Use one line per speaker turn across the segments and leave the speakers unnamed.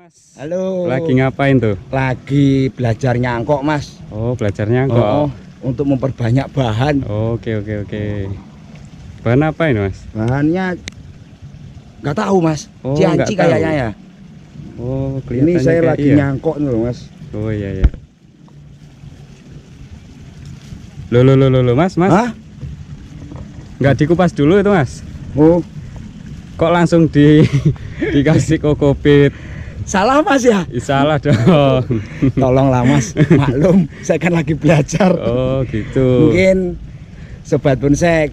Mas.
Halo.
Lagi ngapain tuh?
Lagi belajar nyangkok, Mas.
Oh, belajar nyangkok.
Untuk memperbanyak bahan.
Oke. Bahan apa ini, Mas?
Bahannya nggak tahu, Mas.
Oh,
Cianci
nggak tahu.
kayaknya ya.
Oh,
Ini
kelihatannya
saya
kayak
lagi
iya.
nyangkok nih loh, Mas.
Oh iya. Loh, Mas.
Hah?
Nggak dikupas dulu itu, Mas?
Oh,
Kok langsung dikasih kokopit?
salah, Mas ya?
Salah dong.
Tolonglah, Mas. Maklum, saya kan lagi belajar.
Oh, gitu.
Mungkin Sobat Bonsai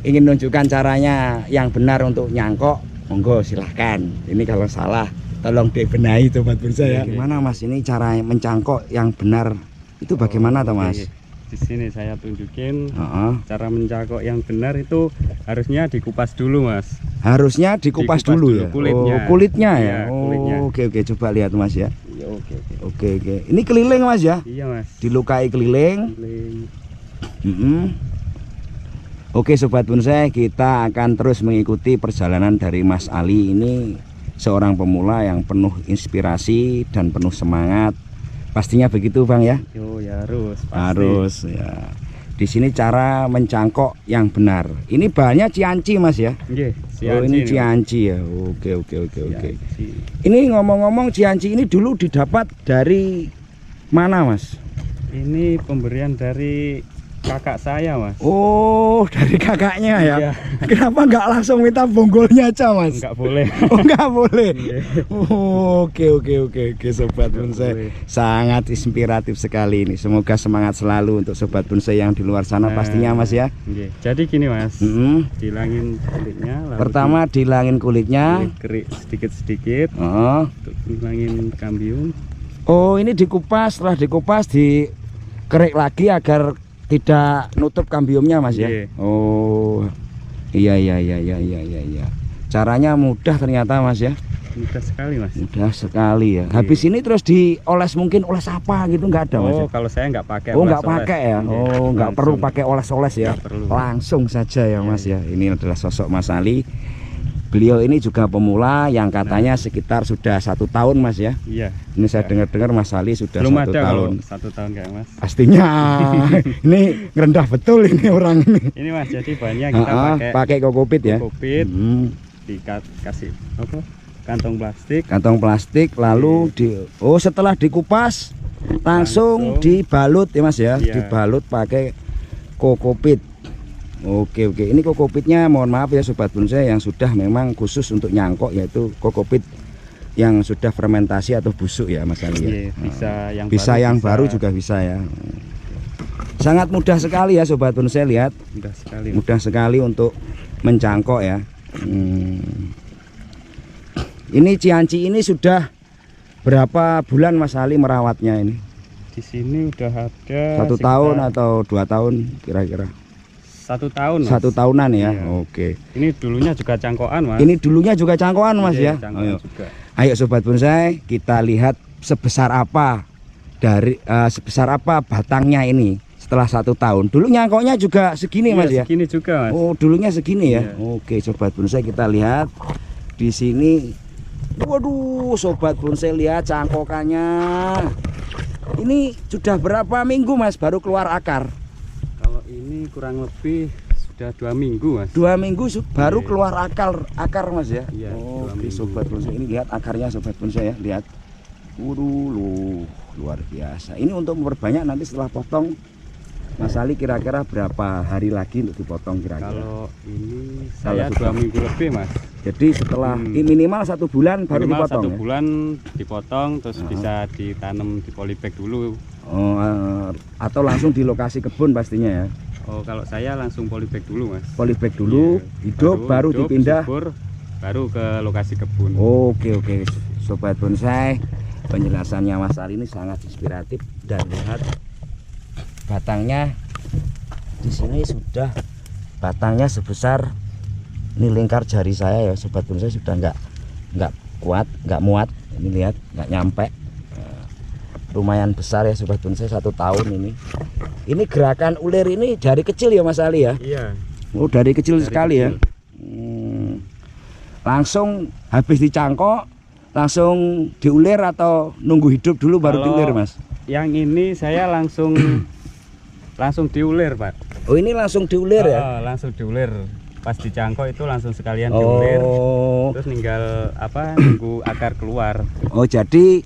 ingin menunjukkan caranya yang benar untuk nyangkok. Monggo silahkan. Ini kalau salah tolong dibenahi Sobat Bonsai ya.
Oke.
Gimana, Mas, ini cara mencangkok yang benar itu bagaimana toh, Mas?
Oke. Di sini saya tunjukin
Heeh.
cara mencangkok yang benar itu harusnya dikupas dulu, Mas.
Harusnya dikupas dulu ya.
kulitnya.
Oh, kulitnya ya.
Iya, kulitnya.
Oh, oke, coba lihat, Mas ya.
Iya, oke.
Oke. Ini keliling, Mas ya.
Iya, Mas.
Dilukai keliling.
Keliling.
Oke, Sobat Bonsai, kita akan terus mengikuti perjalanan dari Mas Ali. Ini seorang pemula yang penuh inspirasi dan penuh semangat. Pastinya begitu, Bang ya.
Yo, ya harus. Pasti.
Harus ya. Di sini cara mencangkok yang benar. Ini bahannya cianci, Mas ya.
Nggih,
Oh, ini
Mas.
cianci ya. Oke.
Cianci.
Ini ngomong-ngomong cianci ini dulu didapat dari mana, Mas?
Ini pemberian dari kakak saya, Mas.
Oh, dari kakaknya ya.
Iya.
Kenapa nggak langsung minta bonggolnya aja, Mas?
Enggak boleh.
Oh, nggak boleh.
Iya.
Oke, Sobat
Nggak
Bonsai.
boleh.
Sangat inspiratif sekali ini. Semoga semangat selalu untuk Sobat Bonsai yang di luar sana pastinya, Mas ya.
Nggih. Jadi gini, Mas. Dilangin kulitnya lalu
Pertama dilangin kulitnya.
kerik sedikit-sedikit
Oh.
untuk ngilangin kambium.
Oh, ini dikupas. Setelah dikupas dikerik lagi agar tidak nutup kambiumnya, Mas ya.
Iya.
Oh. Iya. Caranya mudah ternyata, Mas ya.
Mudah sekali, Mas.
Mudah sekali ya.
Iya.
Habis ini terus dioles, mungkin oles apa gitu nggak ada, Mas
Oh,
ya?
kalau saya nggak pakai.
Oh, nggak
oles-oles.
pakai ya.
Nggih,
Oh, nggak
langsung.
perlu pakai oles-oles ya.
Nggak perlu.
Langsung saja ya, Mas
Iya.
ya. Ini adalah sosok Mas Ali. Beliau ini juga pemula yang katanya sekitar sudah 1 tahun, Mas ya.
Iya.
Ini saya dengar-dengar Mas Ali sudah
Belum
1
ada
tahun.
kalau 1 tahun kayak, Mas.
Pastinya. Ini ngerendah betul ini orang ini.
Ini, Mas, jadi bahannya kita pakai
Pakai kokopit ya.
kokopit,
Hmm,
dikasih apa? Kantong plastik.
kantong plastik lalu setelah dikupas langsung dibalut ya, Mas ya.
Iya.
Dibalut pakai kokopit. Oke. Ini kokopitnya mohon maaf ya Sobat Bonsai yang sudah memang khusus untuk nyangkok, yaitu kokopit yang sudah fermentasi atau busuk ya, Mas Ali ya.
Iya, bisa
Bisa yang baru juga bisa ya. Sangat mudah sekali ya Sobat Bonsai, lihat.
mudah sekali.
Mudah sekali untuk mencangkok ya. Ini cianci ini sudah berapa bulan Mas Ali merawatnya ini?
Di sini udah ada
1 tahun atau 2 tahun kira-kira?
1 tahun, Mas.
1 tahunan ya.
Iya.
Oke.
Ini dulunya juga cangkokan, Mas.
Ini dulunya juga cangkokan, Mas
Iya,
ya.
cangkokan juga.
Ayo Sobat Bonsai, kita lihat sebesar apa batangnya ini setelah 1 tahun. Dulu nyangkoknya juga segini,
Iya,
Mas ya.
segini juga, Mas.
Oh, dulunya segini ya.
Iya.
Oke, Sobat Bonsai, kita lihat di sini. Waduh, Sobat Bonsai, lihat cangkokannya. Ini sudah berapa minggu, Mas, baru keluar akar?
Kalau ini kurang lebih sudah 2 minggu, Mas.
2 minggu baru
Iya.
keluar akar, Mas ya.
Iya, 2
Oke,
minggu.
Sobat Bonsai, ini lihat akarnya Sobat Bonsai ya, lihat. Waduh, luar biasa. Ini untuk memperbanyak nanti setelah potong, Mas Ali, kira-kira berapa hari lagi untuk dipotong kira-kira?
Kalau ini saya
sudah-
2 minggu lebih, Mas.
Jadi setelah ini minimal 1 bulan baru
Minimal
dipotong
1
ya?
bulan dipotong, terus bisa ditanam di polybag dulu.
Oh, atau langsung di lokasi kebun pastinya ya.
Oh, kalau saya langsung polybag dulu, Mas.
Polybag dulu,
Iya.
hidup baru dipindah.
subur, baru ke lokasi kebun.
Oke, Sobat Bonsai, penjelasannya Mas Ali ini sangat inspiratif. Dan lihat batangnya di sini sudah batangnya sebesar ini lingkar jari saya ya Sobat Bonsai, sudah nggak kuat, nggak muat. Ini lihat nggak nyampe. Lumayan besar ya Sobat Bonsai, 1 tahun ini. Ini gerakan ulir ini dari kecil ya Mas Ali ya?
Iya.
Oh, dari kecil
Dari
sekali ya.
kecil.
Langsung habis dicangkok langsung diulir atau nunggu hidup dulu baru
Kalau
diulir, Mas?
Yang ini saya langsung diulir, Pak.
Oh, ini langsung diulir ya?
Langsung diulir. Pas dicangkok itu langsung sekalian diulir. Terus tinggal nunggu akar keluar.
Oh, jadi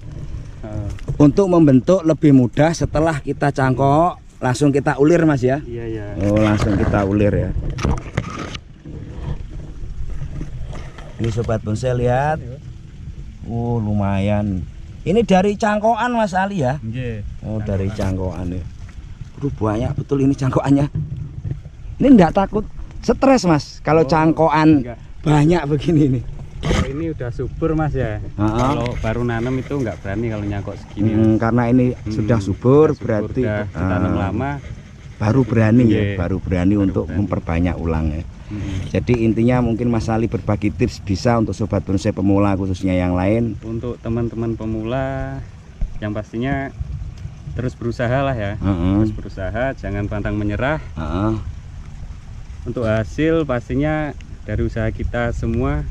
untuk membentuk lebih mudah setelah kita cangkok langsung kita ulir, Mas ya?
Iya.
Oh, langsung kita ulir ya. Ini sobat bonsai lihat. Oh, lumayan. Ini dari cangkokan Mas Ali ya?
Nggih.
Oh, dari cangkokan ya. Aduh, banyak betul ini cangkokannya. Ini enggak takut stres, Mas, kalau cangkokan
enggak.
Banyak begini nih.
Kalau ini udah subur, Mas ya. Kalau baru nanam itu nggak berani kalau nyangkok segini.
Karena ini sudah subur, berarti
udah ditanam lama.
Baru berani ya, baru berani untuk memperbanyak ulang ya. Jadi intinya mungkin Mas Ali berbagi tips bisa untuk sobat bonsai pemula khususnya yang lain.
Untuk teman-teman pemula yang pastinya terus berusaha lah ya. Terus berusaha, jangan pantang menyerah. Untuk hasil pastinya dari usaha kita semua.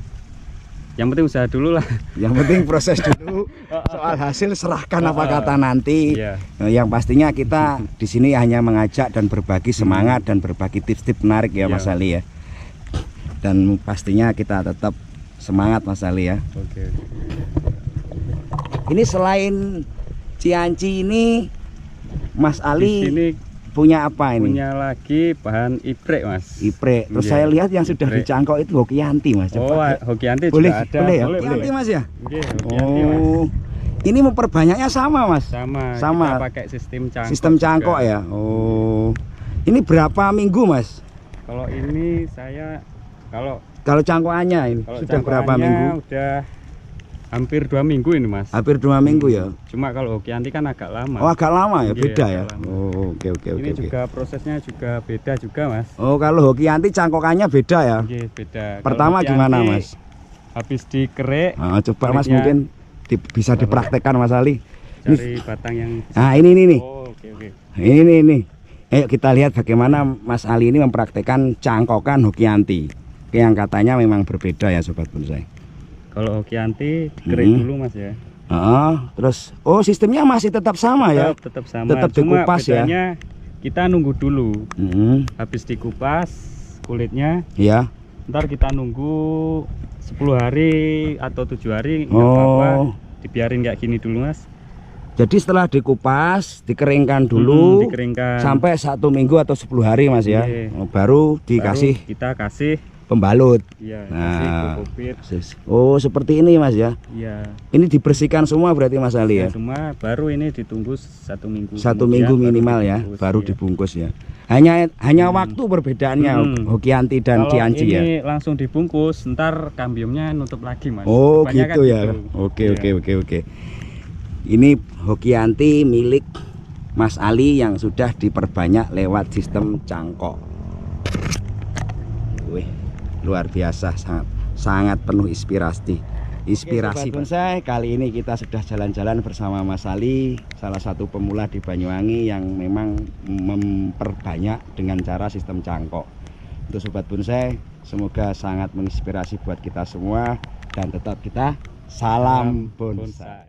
Yang penting usaha dulu lah.
Yang penting proses dulu. Soal hasil serahkan apa kata nanti. Yang pastinya kita di sini hanya mengajak dan berbagi semangat dan berbagi tips-tips menarik ya, Mas Ali ya. Dan pastinya kita tetap semangat, Mas Ali ya.
Oke.
Ini selain Cianci ini, Mas Ali
di sini
punya apa ini?
Punya lagi bahan iprek, Mas.
Iprek. Terus saya lihat yang sudah dicangkok itu Hokianti, Mas.
Hokianti
boleh,
juga ada.
Boleh ya?
Boleh,
Hokianti, Mas ya?
Hokianti, Mas.
Ini memperbanyaknya sama, Mas?
Sama.
Kita
pakai sistem cangkok.
Sistem cangkok juga. Ya? Oh. Ini berapa minggu, Mas?
Kalau ini saya
kalau cangkokannya ini sudah berapa minggu?
Udah hampir 2 minggu ini, Mas.
Hampir 2 minggu ya.
Cuma kalau Hokianti kan agak lama.
Oh, agak lama ya, beda ya.
Lama.
Oh, oke.
Ini juga prosesnya juga beda juga, Mas.
Oh, kalau Hokianti cangkokannya beda ya.
Beda.
Pertama gimana, Mas?
Habis dikerek.
Coba Mas mungkin bisa dipraktekkan, Mas Ali.
Cari batang yang.
Ini nih.
Oh, oke.
Ini. Ayo kita lihat bagaimana Mas Ali ini mempraktekkan cangkokan Hokianti. Yang katanya memang berbeda ya, sobat bonsai.
Kalau Hokianti dikering dulu, Mas ya.
Terus sistemnya masih tetap sama ya?
Tetap sama.
Tetap dikupas ya.
Kita nunggu dulu. Habis dikupas kulitnya.
Iya.
Ntar kita nunggu 10 hari atau 7 hari nggak apa-apa. Dibiarin kayak gini dulu, Mas.
Jadi setelah dikupas, dikeringkan dulu.
Dikeringkan.
Sampai 1 minggu atau 10 hari, Mas ya. Baru
kita kasih
pembalut.
Iya,
seperti ini, Mas ya.
Iya.
Ini dibersihkan semua berarti, Mas Ali ya.
Semua baru ini ditunggu 1 minggu.
1 minggu minimal ya, baru dibungkus ya. Hanya waktu perbedaannya Hokianti dan Cianci ya.
Ini langsung dibungkus, ntar kambiumnya nutup lagi, Mas.
Oh, gitu ya. Oke. Ini Hokianti milik Mas Ali yang sudah diperbanyak lewat sistem cangkok. Wih, luar biasa, sangat penuh inspirasi. Sobat bonsai, kali ini kita sudah jalan-jalan bersama Mas Ali, salah satu pemula di Banyuwangi yang memang memperbanyak dengan cara sistem cangkok. Untuk sobat bonsai, semoga sangat menginspirasi buat kita semua dan tetap kita salam bonsai.